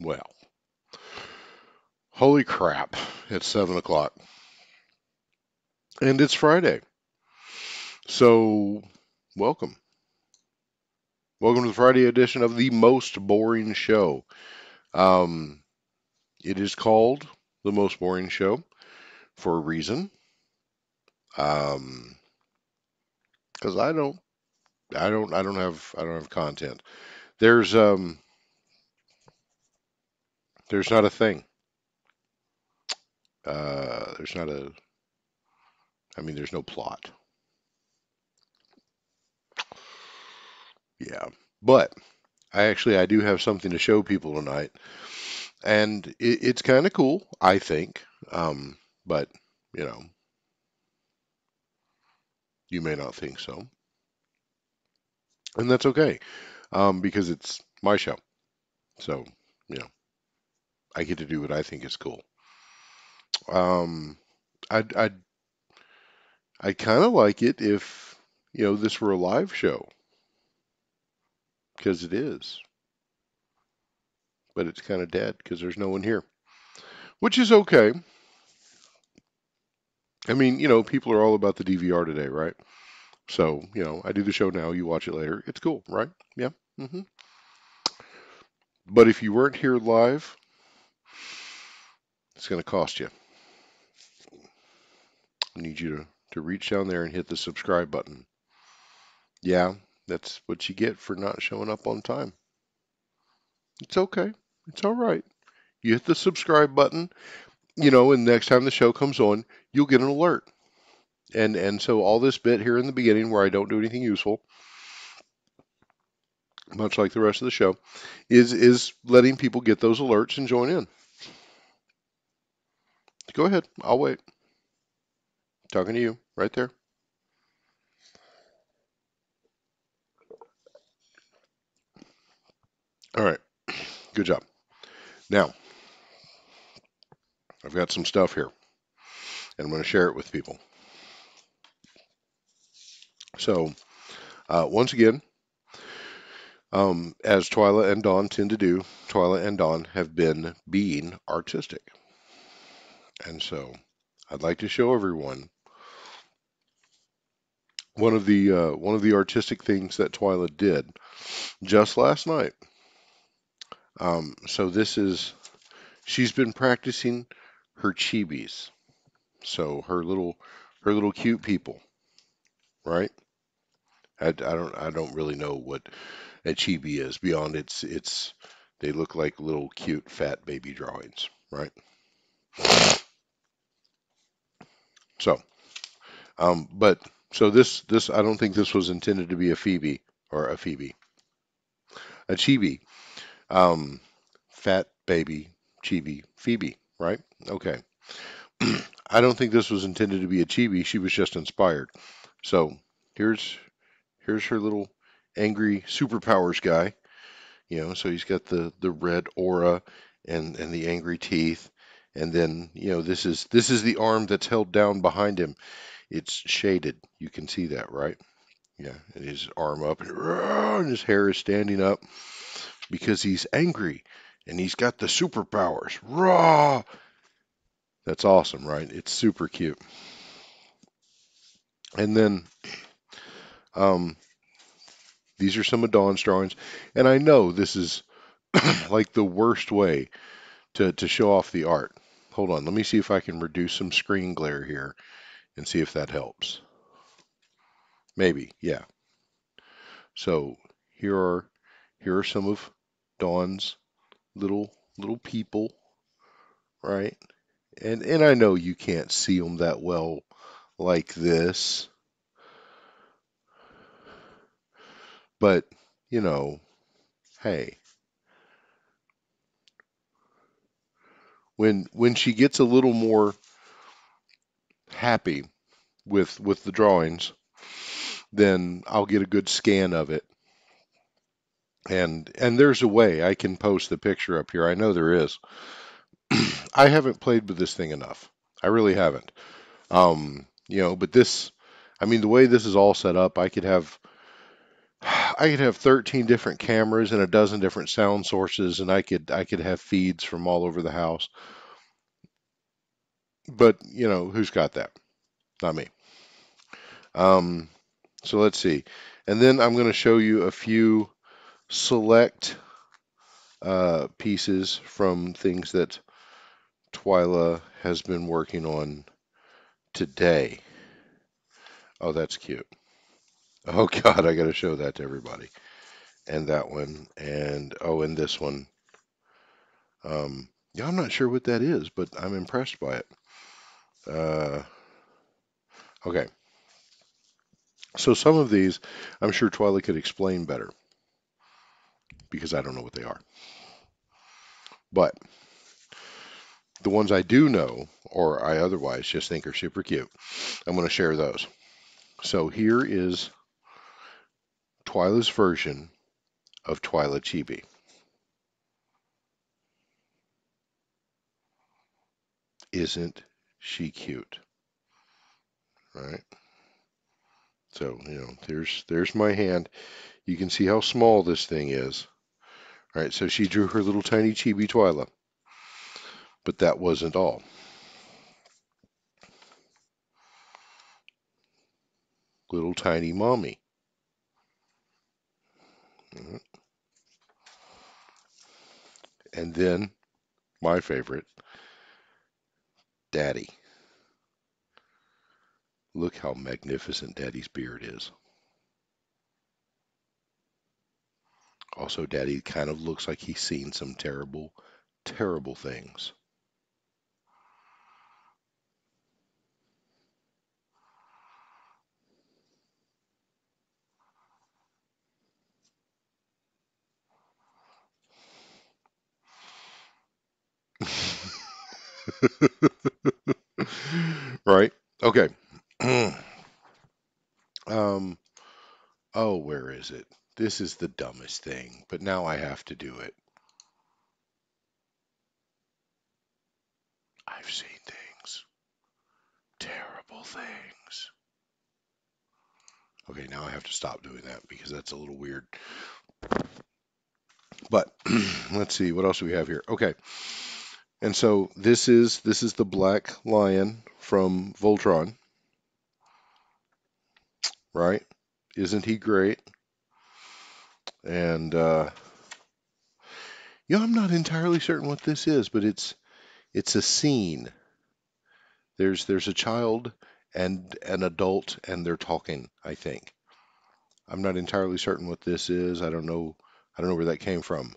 Well, holy crap. It's 7 o'clock. And it's Friday. So, welcome. Welcome to the Friday edition of the most boring show. Um, it is called the most boring show for a reason. Um, because I don't have content. There's, um, there's not a thing. There's not a, I mean, there's no plot. Yeah. But I do have something to show people tonight. And it's kind of cool, I think. But you know, you may not think so, and that's okay. Because it's my show, so you know, I get to do what I think is cool. Um, I I kind of like it if this were a live show because it is, but it's kind of dead because there's no one here, which is okay. I mean, people are all about the DVR today, right? So, I do the show now, you watch it later. It's cool, right? Yeah. But if you weren't here live, it's going to cost you. I need you to reach down there and hit the subscribe button. Yeah, that's what you get for not showing up on time. It's okay. It's all right. You hit the subscribe button, and next time the show comes on, you'll get an alert. And so all this bit here in the beginning where I don't do anything useful, much like the rest of the show, is letting people get those alerts and join in. Go ahead. I'll wait. Talking to you right there. All right. Good job. Now, I've got some stuff here, and I'm going to share it with people. So, once again, as Twyla and Dawn tend to do, Twyla and Dawn have been being artistic. And so I'd like to show everyone one of the artistic things that Twyla did just last night. So this is she's been practicing her chibis. So her little cute people, right? I don't really know what a chibi is beyond it's they look like little cute fat baby drawings, right? So but so this I don't think this was intended to be a Phoebe or a chibi. Um, fat baby chibi Phoebe, right? Okay. I don't think this was intended to be a chibi. She was just inspired. So here's here's her little angry superpowers guy. So he's got the red aura and the angry teeth. And then, this is the arm that's held down behind him. It's shaded. You can see that, right? Yeah, and his arm up, and his hair is standing up because he's angry and he's got the superpowers. Raw! That's awesome, right? It's super cute. And then um, these are some of Dawn's drawings, and I know this is like the worst way to show off the art. Hold on, let me see if I can reduce some screen glare here and see if that helps. Maybe, yeah. So here are here are some of Dawn's little people, right? And I know you can't see them that well like this, but you know, hey, when she gets a little more happy with the drawings, then I'll get a good scan of it. And there's a way I can post the picture up here. I know there is. I haven't played with this thing enough. I really haven't. But this, I mean, the way this is all set up, I could have I could have 13 different cameras and a dozen different sound sources, and I could have feeds from all over the house. But who's got that? Not me. Um, so let's see, and then I'm going to show you a few select pieces from things that Twyla has been working on today. Oh, that's cute. Oh God, I got to show that to everybody. And that one, and oh, and this one. Yeah, I'm not sure what that is, but I'm impressed by it. Uh, okay, so some of these, I'm sure Twyla could explain better because I don't know what they are. But the ones I do know, or I otherwise just think are super cute, I'm going to share those. So here is Twyla's version of Twyla Chibi. Isn't she cute? Right? So, there's my hand. You can see how small this thing is. Right? So she drew her little tiny chibi Twyla, but that wasn't all. Little tiny mommy. Mhm. And then my favorite, Daddy. Look how magnificent Daddy's beard is. Also, Daddy kind of looks like he's seen some terrible, terrible things. Right? Okay. um, oh, where is it? This is the dumbest thing, but now I have to do it. I've seen things. Terrible things. Okay, now I have to stop doing that because that's a little weird. But let's see, what else do we have here? Okay. And so this is the Black Lion from Voltron, right? Isn't he great? And I'm not entirely certain what this is, but it's a scene. There's a child and an adult, and they're talking, I think. I'm not entirely certain what this is. I don't know where that came from.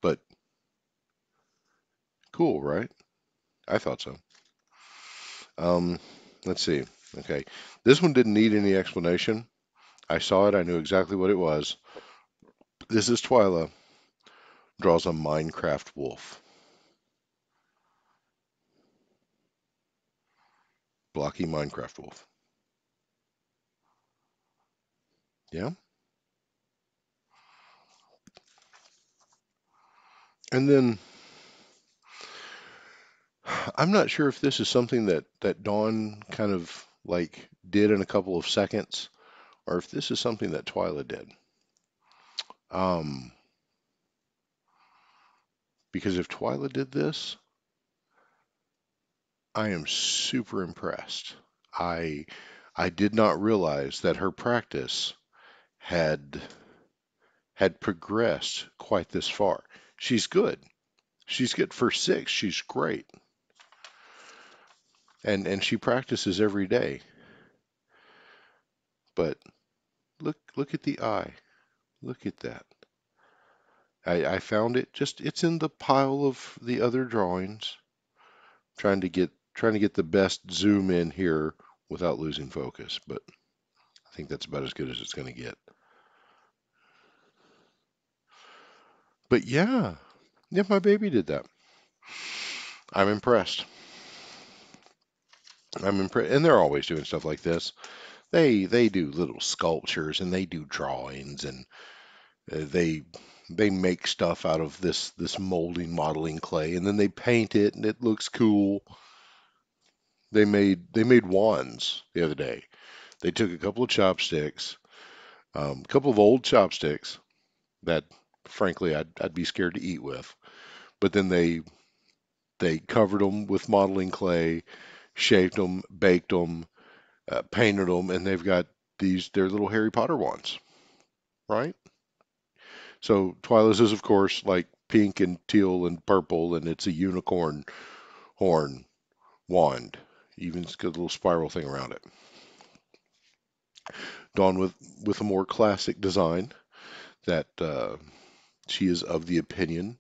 But cool, right? I thought so. Um, let's see. Okay. This one didn't need any explanation. I saw it, I knew exactly what it was. This is Twyla draws a Minecraft wolf. Blocky Minecraft wolf. Yeah. And then I'm not sure if this is something that Dawn kind of like did in a couple of seconds, or if this is something that Twyla did. Um, because if Twyla did this, I am super impressed. I I did not realize that her practice had had progressed quite this far. She's good. She's good for six. She's great, and she practices every day. But look at the eye. Look at that. I found it just it's in the pile of the other drawings. Trying to get the best zoom in here without losing focus, but I think that's about as good as it's going to get. But yeah, my baby did that. I'm impressed. I'm impressed, and they're always doing stuff like this. They do little sculptures and they do drawings and they make stuff out of this molding modeling clay and then they paint it and it looks cool. They made wands the other day. They took a couple of chopsticks, a couple of old chopsticks that, frankly, I'd be scared to eat with. But then they covered them with modeling clay, shaped them, baked them, painted them, and they've got their little Harry Potter wands, right? So Twila's is, of course, like pink and teal and purple, and it's a unicorn horn wand. Even it's got a little spiral thing around it. Dawn with a more classic design that she is of the opinion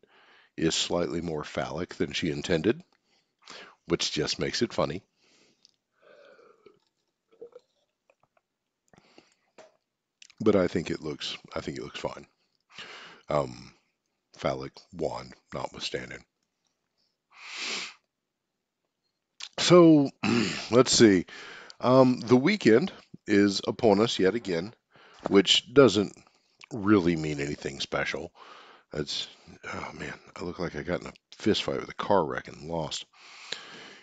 is slightly more phallic than she intended, which just makes it funny. But I think it looks fine. Um, Phallic wand notwithstanding. So let's see. The weekend is upon us yet again, which doesn't really mean anything special. It's oh man, I look like I got in a fist fight with a car wreck and lost.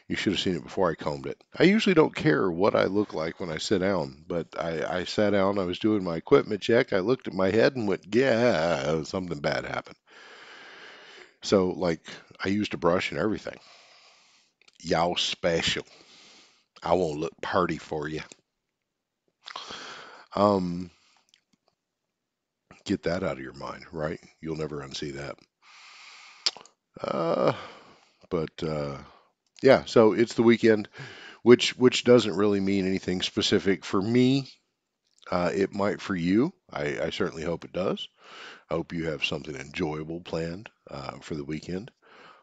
You should have seen it before I combed it. I usually don't care what I look like when I sit down, but I sat down, I was doing my equipment check, I looked at my head and went, yeah, something bad happened. So, like, I used a brush and everything. Y'all special. I won't look purty for you. Um, get that out of your mind, right? You'll never unsee that. Uh, but yeah, so it's the weekend, which doesn't really mean anything specific for me. It might for you. I certainly hope it does. I hope you have something enjoyable planned for the weekend.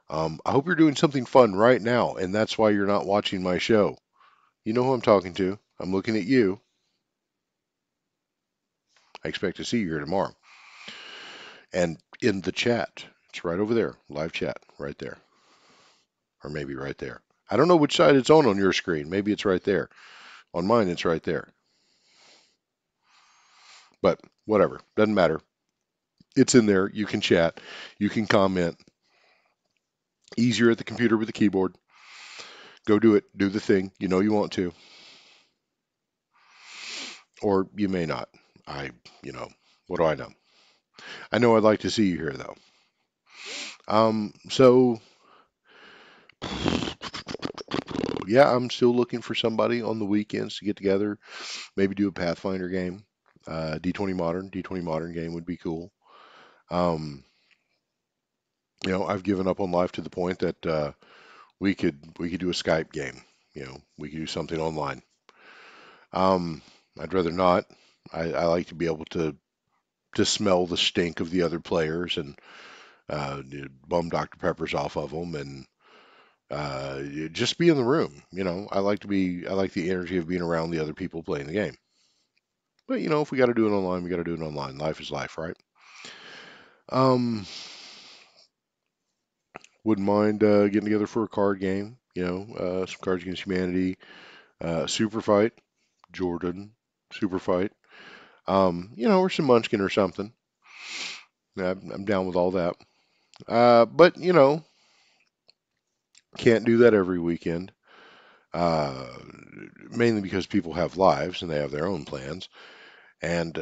I hope you're doing something fun right now, and that's why you're not watching my show. You know who I'm talking to. I'm looking at you. I expect to see you here tomorrow. And in the chat, it's right over there, live chat, right there, or maybe right there. I don't know which side it's on your screen. Maybe it's right there. On mine, it's right there. But whatever, doesn't matter. It's in there. You can chat. You can comment. Easier at the computer with the keyboard. Go do it. Do the thing. You know you want to, or you may not. I, you know, what do I know? I know I'd like to see you here though. So yeah, I'm still looking for somebody on the weekends to get together. Maybe do a Pathfinder game. D20 Modern game would be cool. Um, I've given up on life to the point that we could do a Skype game. We could do something online. Um, I'd rather not. I like to be able to smell the stink of the other players and bum Dr. Peppers off of them and just be in the room. I like the energy of being around the other people playing the game. But if we got to do it online, we got to do it online. Life is life, right? Um, wouldn't mind getting together for a card game. Some Cards Against Humanity, Super Fight, Jordan, Super Fight. Or some Munchkin or something. I'm down with all that. But can't do that every weekend. Uh, Mainly because people have lives and they have their own plans. And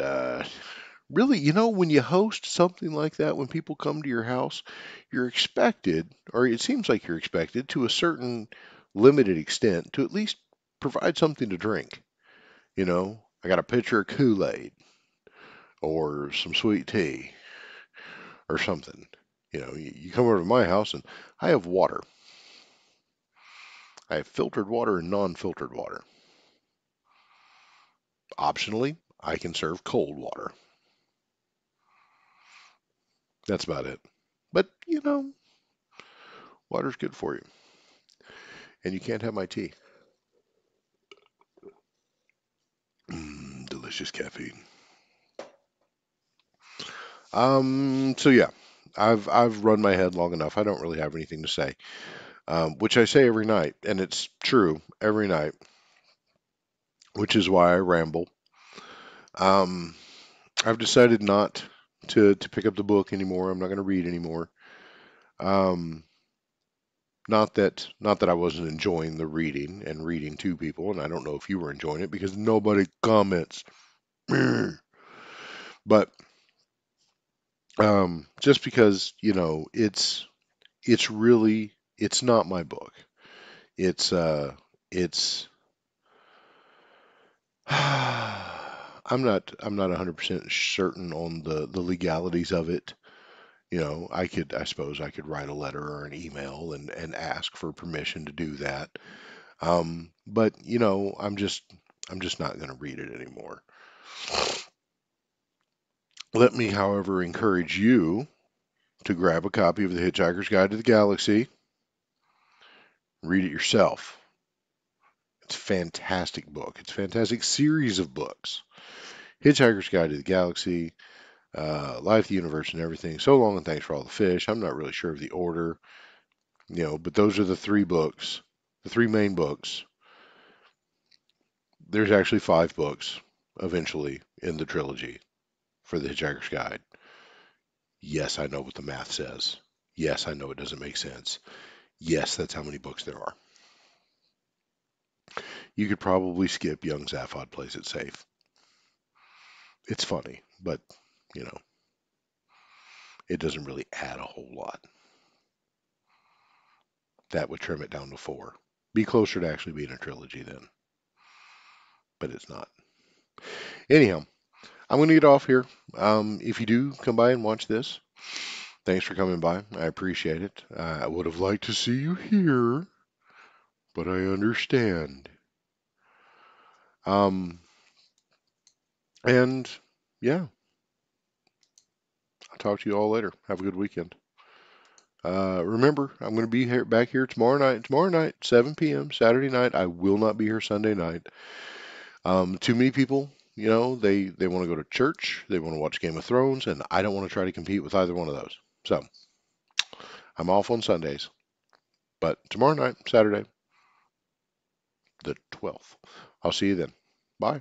really, when you host something like that, when people come to your house, you're expected, or it seems like you're expected, to a certain limited extent, to at least provide something to drink. I got a pitcher of Kool-Aid or some sweet tea or something. You come over to my house and I have water. I have filtered water and non-filtered water. Optionally, I can serve cold water. That's about it. But, water's good for you. And you can't have my tea. Delicious caffeine. So yeah, I've run my head long enough. I don't really have anything to say, which I say every night, and it's true every night, which is why I ramble. Um, I've decided not to pick up the book anymore. I'm not going to read anymore. Um, Not that I wasn't enjoying the reading and reading to people, and I don't know if you were enjoying it because nobody comments. But just because, it's not my book. It's it's I'm not 100% certain on the legalities of it. I suppose I could write a letter or an email and ask for permission to do that. But I'm just not going to read it anymore. Let me, however, encourage you to grab a copy of The Hitchhiker's Guide to the Galaxy, read it yourself. It's a fantastic book. It's a fantastic series of books. Hitchhiker's Guide to the Galaxy, Life, the Universe, and Everything. So Long and Thanks for All the Fish. I'm not really sure of the order, but those are the three books, the three main books. There's actually five books eventually in the trilogy for The Hitchhiker's Guide. Yes, I know what the math says. Yes, I know it doesn't make sense. Yes, that's how many books there are. You could probably skip Young Zaphod Plays It Safe. It's funny, but, you know, it doesn't really add a whole lot. That would trim it down to four. Be closer to actually being a trilogy then, but it's not. Anyhow, I'm going to get off here. If you do come by and watch this, thanks for coming by. I appreciate it. I would have liked to see you here, but I understand. Um, and yeah, I'll talk to you all later. Have a good weekend. Remember, I'm going to be here back here tomorrow night. Tomorrow night, 7 p.m. Saturday night. I will not be here Sunday night. Too many people, they want to go to church, they want to watch Game of Thrones, and I don't want to try to compete with either one of those. So I'm off on Sundays. But tomorrow night, Saturday, the 12th. I'll see you then. Bye.